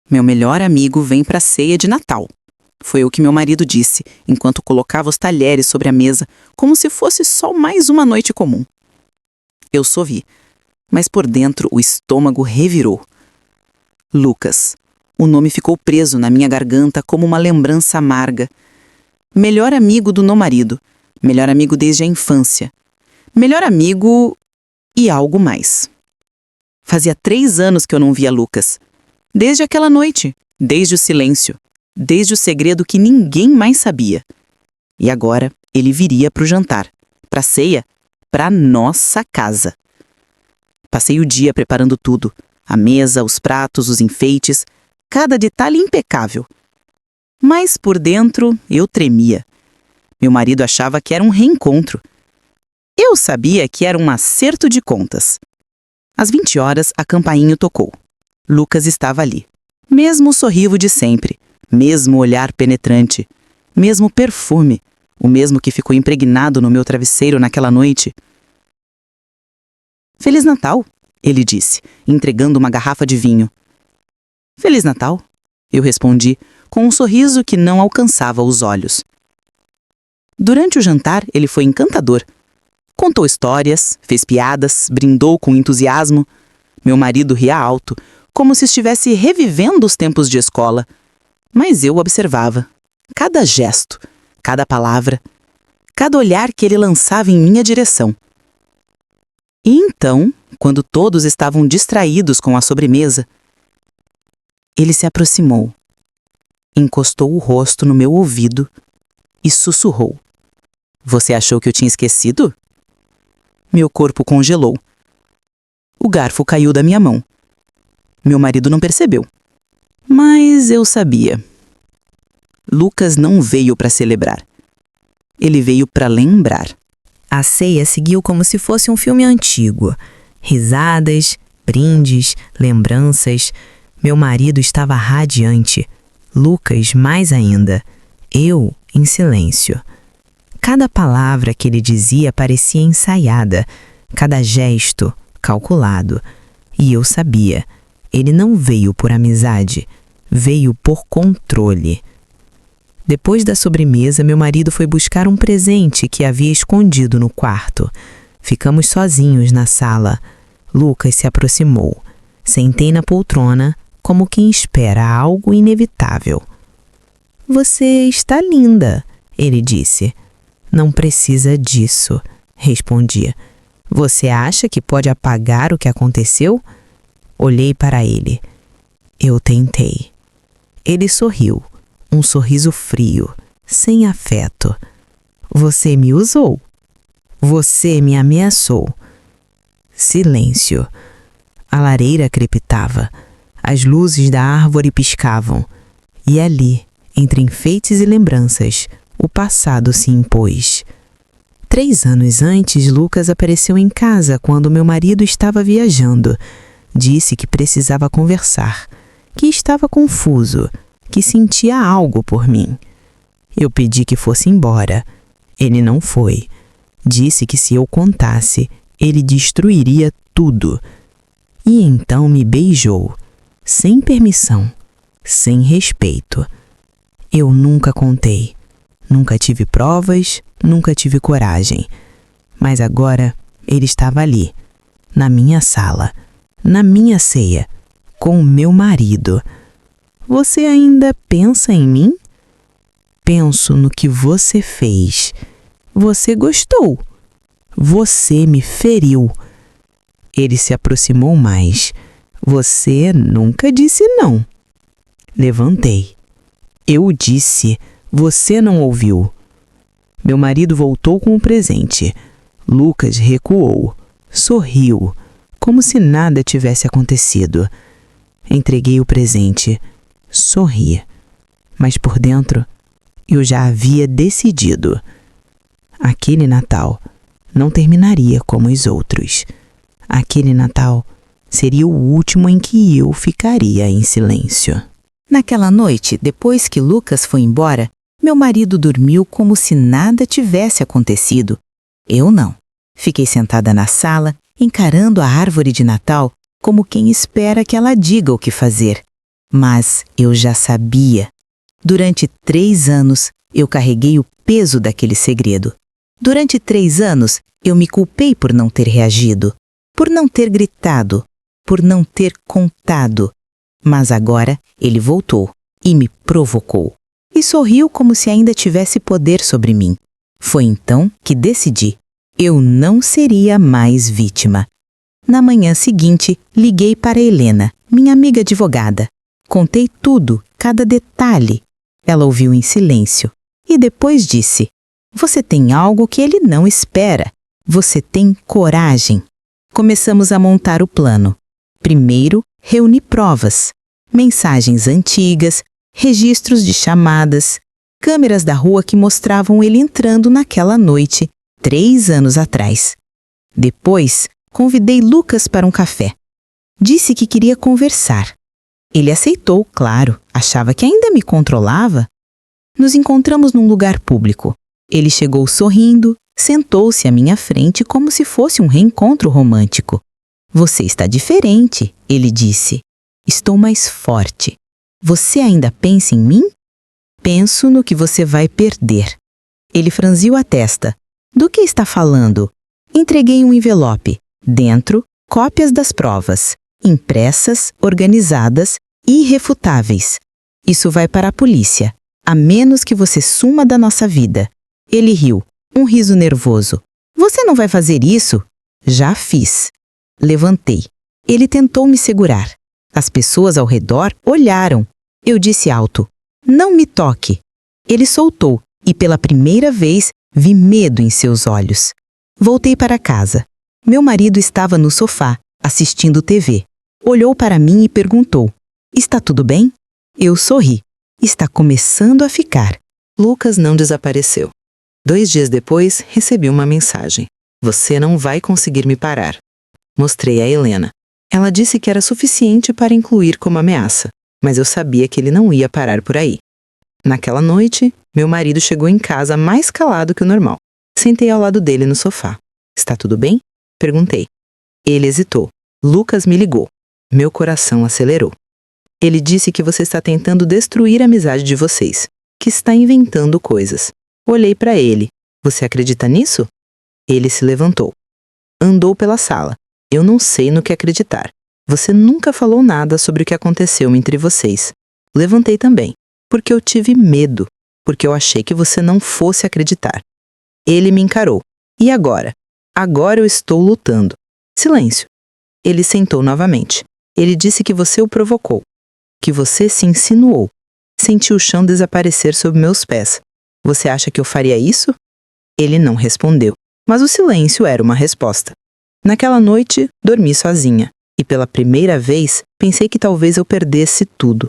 Meu melhor amigo vem para a ceia de Natal. Foi o que meu marido disse, enquanto colocava os talheres sobre a mesa, como se fosse só mais uma noite comum. Eu sorri, mas por dentro o estômago revirou. Lucas. O nome ficou preso na minha garganta como uma lembrança amarga. Melhor amigo do meu marido. Melhor amigo desde a infância. Melhor amigo e algo mais. Fazia 3 anos que eu não via Lucas. Desde aquela noite, desde o silêncio, desde o segredo que ninguém mais sabia. E agora ele viria para o jantar, para a ceia, para nossa casa. Passei o dia preparando tudo, a mesa, os pratos, os enfeites, cada detalhe impecável. Mas por dentro eu tremia. Meu marido achava que era um reencontro. Eu sabia que era um acerto de contas. Às 20 horas, a campainha tocou. Lucas estava ali. Mesmo o sorriso de sempre, mesmo olhar penetrante, mesmo perfume, o mesmo que ficou impregnado no meu travesseiro naquela noite. Feliz Natal, ele disse, entregando uma garrafa de vinho. Feliz Natal, eu respondi, com um sorriso que não alcançava os olhos. Durante o jantar, ele foi encantador. Contou histórias, fez piadas, brindou com entusiasmo. Meu marido ria alto, como se estivesse revivendo os tempos de escola. Mas eu observava. Cada gesto, cada palavra, cada olhar que ele lançava em minha direção. E então, quando todos estavam distraídos com a sobremesa, ele se aproximou, encostou o rosto no meu ouvido e sussurrou. Você achou que eu tinha esquecido? Meu corpo congelou. O garfo caiu da minha mão. Meu marido não percebeu. Mas eu sabia. Lucas não veio para celebrar. Ele veio para lembrar. A ceia seguiu como se fosse um filme antigo. Risadas, brindes, lembranças. Meu marido estava radiante. Lucas mais ainda. Eu em silêncio. Cada palavra que ele dizia parecia ensaiada, cada gesto calculado. E eu sabia, ele não veio por amizade, veio por controle. Depois da sobremesa, meu marido foi buscar um presente que havia escondido no quarto. Ficamos sozinhos na sala. Lucas se aproximou. Sentei na poltrona, como quem espera algo inevitável. Você está linda, ele disse. Não precisa disso, respondi. Você acha que pode apagar o que aconteceu? Olhei para ele. Eu tentei. Ele sorriu, um sorriso frio, sem afeto. Você me usou. Você me ameaçou. Silêncio. A lareira crepitava. As luzes da árvore piscavam. E ali, entre enfeites e lembranças, o passado se impôs. 3 anos antes, Lucas apareceu em casa quando meu marido estava viajando. Disse que precisava conversar, que estava confuso, que sentia algo por mim. Eu pedi que fosse embora. Ele não foi. Disse que se eu contasse, ele destruiria tudo. E então me beijou, sem permissão, sem respeito. Eu nunca contei. Nunca tive provas, nunca tive coragem. Mas agora ele estava ali, na minha sala, na minha ceia, com o meu marido. Você ainda pensa em mim? Penso no que você fez. Você gostou. Você me feriu. Ele se aproximou mais. Você nunca disse não. Levantei. Eu disse. Você não ouviu. Meu marido voltou com o presente. Lucas recuou, sorriu, como se nada tivesse acontecido. Entreguei o presente, sorri. Mas por dentro, eu já havia decidido. Aquele Natal não terminaria como os outros. Aquele Natal seria o último em que eu ficaria em silêncio. Naquela noite, depois que Lucas foi embora, meu marido dormiu como se nada tivesse acontecido. Eu não. Fiquei sentada na sala, encarando a árvore de Natal como quem espera que ela diga o que fazer. Mas eu já sabia. Durante 3 anos, eu carreguei o peso daquele segredo. Durante 3 anos, eu me culpei por não ter reagido, por não ter gritado, por não ter contado. Mas agora ele voltou e me provocou. E sorriu como se ainda tivesse poder sobre mim. Foi então que decidi. Eu não seria mais vítima. Na manhã seguinte, liguei para Helena, minha amiga advogada. Contei tudo, cada detalhe. Ela ouviu em silêncio e depois disse: "Você tem algo que ele não espera. Você tem coragem." Começamos a montar o plano. Primeiro, reuni provas, mensagens antigas, registros de chamadas, câmeras da rua que mostravam ele entrando naquela noite, 3 anos atrás. Depois, convidei Lucas para um café. Disse que queria conversar. Ele aceitou, claro, achava que ainda me controlava. Nos encontramos num lugar público. Ele chegou sorrindo, sentou-se à minha frente como se fosse um reencontro romântico. "Você está diferente", ele disse. "Estou mais forte. Você ainda pensa em mim?" "Penso no que você vai perder." Ele franziu a testa. "Do que está falando?" Entreguei um envelope. Dentro, cópias das provas, impressas, organizadas e irrefutáveis. "Isso vai para a polícia, a menos que você suma da nossa vida." Ele riu, um riso nervoso. "Você não vai fazer isso?" "Já fiz." Levantei. Ele tentou me segurar. As pessoas ao redor olharam. Eu disse alto: "Não me toque." Ele soltou e pela primeira vez vi medo em seus olhos. Voltei para casa. Meu marido estava no sofá, assistindo TV. Olhou para mim e perguntou: "Está tudo bem?" Eu sorri. "Está começando a ficar." Lucas não desapareceu. 2 dias depois, recebi uma mensagem: "Você não vai conseguir me parar." Mostrei a Helena. Ela disse que era suficiente para incluir como ameaça, mas eu sabia que ele não ia parar por aí. Naquela noite, meu marido chegou em casa mais calado que o normal. Sentei ao lado dele no sofá. "Está tudo bem?" Perguntei. Ele hesitou. "Lucas me ligou." Meu coração acelerou. "Ele disse que você está tentando destruir a amizade de vocês, que está inventando coisas." Olhei para ele. "Você acredita nisso?" Ele se levantou. Andou pela sala. "Eu não sei no que acreditar. Você nunca falou nada sobre o que aconteceu entre vocês." Levantei também, porque eu tive medo, porque eu achei que você não fosse acreditar. Ele me encarou. "E agora?" "Agora eu estou lutando." Silêncio. Ele sentou novamente. "Ele disse que você o provocou, que você se insinuou." Senti o chão desaparecer sob meus pés. "Você acha que eu faria isso?" Ele não respondeu, mas o silêncio era uma resposta. Naquela noite, dormi sozinha, e pela primeira vez pensei que talvez eu perdesse tudo.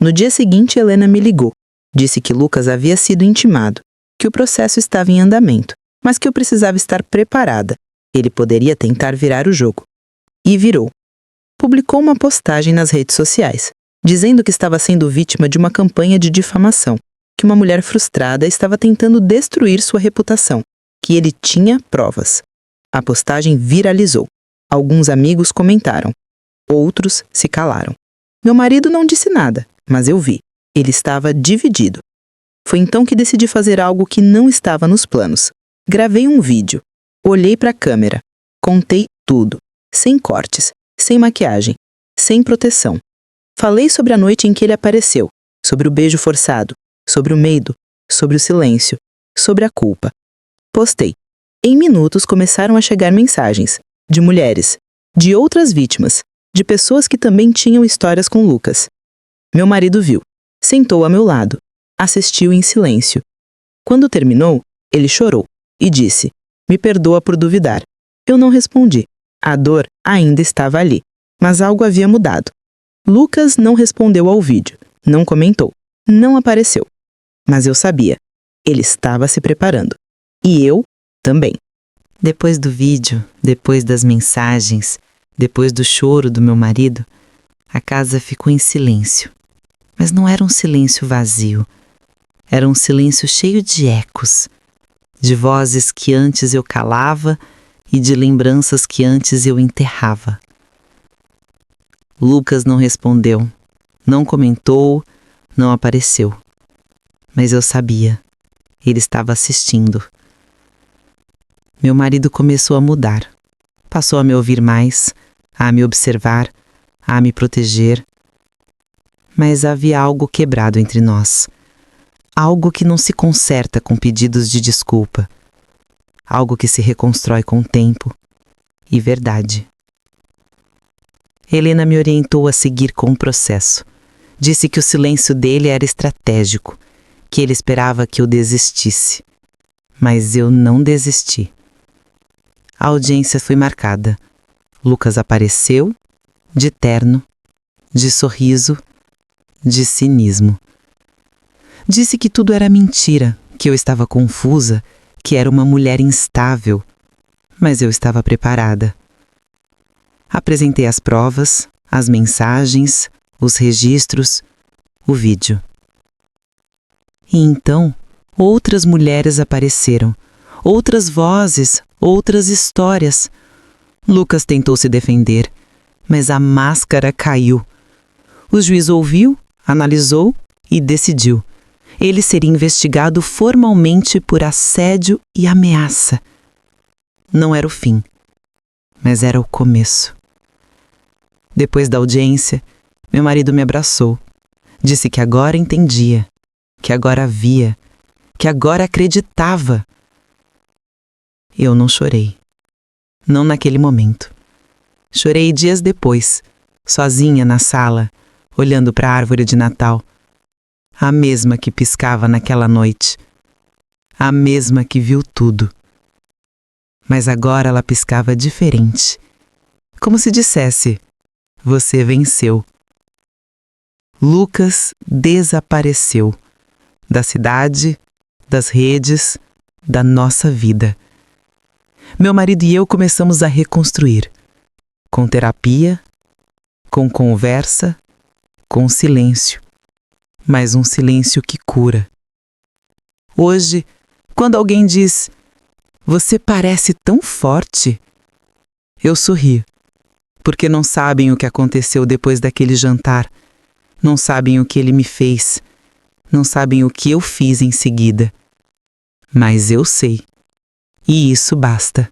No dia seguinte, Helena me ligou. Disse que Lucas havia sido intimado, que o processo estava em andamento, mas que eu precisava estar preparada. Ele poderia tentar virar o jogo. E virou. Publicou uma postagem nas redes sociais, dizendo que estava sendo vítima de uma campanha de difamação, que uma mulher frustrada estava tentando destruir sua reputação, que ele tinha provas. A postagem viralizou. Alguns amigos comentaram. Outros se calaram. Meu marido não disse nada, mas eu vi. Ele estava dividido. Foi então que decidi fazer algo que não estava nos planos. Gravei um vídeo. Olhei para a câmera. Contei tudo. Sem cortes, sem maquiagem, sem proteção. Falei sobre a noite em que ele apareceu, sobre o beijo forçado, sobre o medo, sobre o silêncio, sobre a culpa. Postei. Em minutos começaram a chegar mensagens, de mulheres, de outras vítimas, de pessoas que também tinham histórias com Lucas. Meu marido viu, sentou a meu lado, assistiu em silêncio. Quando terminou, ele chorou e disse: "Me perdoa por duvidar." Eu não respondi. A dor ainda estava ali, mas algo havia mudado. Lucas não respondeu ao vídeo, não comentou, não apareceu. Mas eu sabia, ele estava se preparando. E eu também. Depois do vídeo, depois das mensagens, depois do choro do meu marido, a casa ficou em silêncio. Mas não era um silêncio vazio. Era um silêncio cheio de ecos, de vozes que antes eu calava e de lembranças que antes eu enterrava. Lucas não respondeu. Não comentou, não apareceu. Mas eu sabia. Ele estava assistindo. Meu marido começou a mudar. Passou a me ouvir mais, a me observar, a me proteger. Mas havia algo quebrado entre nós. Algo que não se conserta com pedidos de desculpa. Algo que se reconstrói com tempo e verdade. Helena me orientou a seguir com o processo. Disse que o silêncio dele era estratégico, que ele esperava que eu desistisse. Mas eu não desisti. A audiência foi marcada. Lucas apareceu, de terno, de sorriso, de cinismo. Disse que tudo era mentira, que eu estava confusa, que era uma mulher instável, mas eu estava preparada. Apresentei as provas, as mensagens, os registros, o vídeo. E então, outras mulheres apareceram, outras vozes, outras histórias. Lucas tentou se defender, mas a máscara caiu. O juiz ouviu, analisou e decidiu. Ele seria investigado formalmente por assédio e ameaça. Não era o fim, mas era o começo. Depois da audiência, meu marido me abraçou. Disse que agora entendia, que agora via, que agora acreditava. Eu não chorei. Não naquele momento. Chorei dias depois, sozinha na sala, olhando para a árvore de Natal. A mesma que piscava naquela noite. A mesma que viu tudo. Mas agora ela piscava diferente. Como se dissesse: você venceu. Lucas desapareceu. Da cidade, das redes, da nossa vida. Meu marido e eu começamos a reconstruir. Com terapia, com conversa, com silêncio. Mas um silêncio que cura. Hoje, quando alguém diz: você parece tão forte, eu sorrio, porque não sabem o que aconteceu depois daquele jantar, não sabem o que ele me fez, não sabem o que eu fiz em seguida. Mas eu sei, e isso basta.